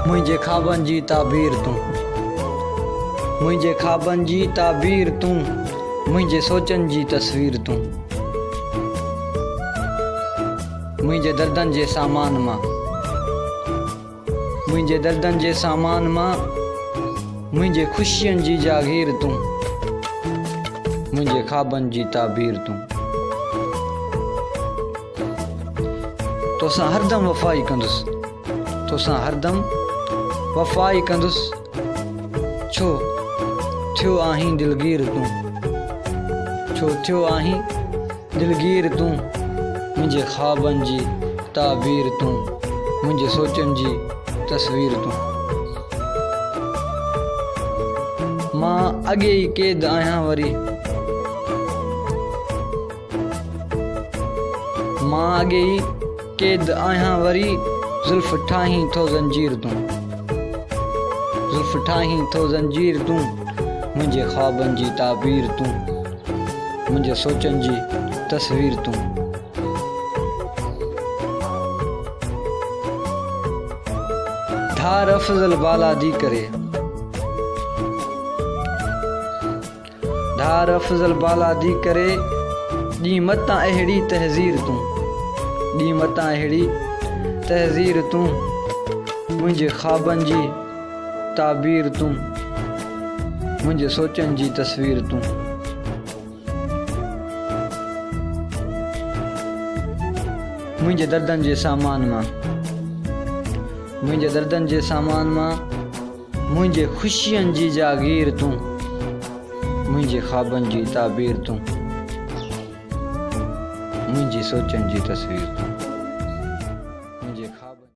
मुझे ख्वाबन जी ताबीर तू, मुझे ख्वाबन जी ताबीर तू, मुझे सोचन जी तस्वीर तू, मुझे दर्दन जे सामान मां, मुझे दर्दन जे सामान मां, मुझे खुशियन जी जागीर तू, मुझे ख्वाबन जी ताबीर तू। तोसां हरदम वफ़ाई कंदुस, तोसां हरदम वफ़ाई कंदुस, छो थियो आहीं दिलगीर तू, छो थियो आहीं दिलगीर तू, मुझे ख्वाबन जी ताबीर तू, मुझे सोचन जी तस्वीर तू। मां अगे ही कैद आहियां वरी, मां अगे ही कैद आहियां वरी, जुल्फ ठाहीं थो ज़ंजीर तू, जुल्फ ठाहीं थो ज़ंजीर तू, मुझे ख्वाबन जी ताबीर तू, मुझे सोचन जी तस्वीर तू। धार अफजल बाला दी करे, धार अफजल बाला दी करे, दी मतां अहिड़ी तहज़ीर तू, दी मतां अहिड़ी तहज़ीर तू, मुझे ख्वाबन जी ताबीर तू, मुझे सोचन जी तस्वीर तू। मुझे दर्दन जे सामान मां, मुझे दर्दन जे सामान मां, मुझे खुशियन जी जागीर तू, मुझे ख्वाबन जी ताबीर तू, मुझी सोचन जी तस्वीर तू।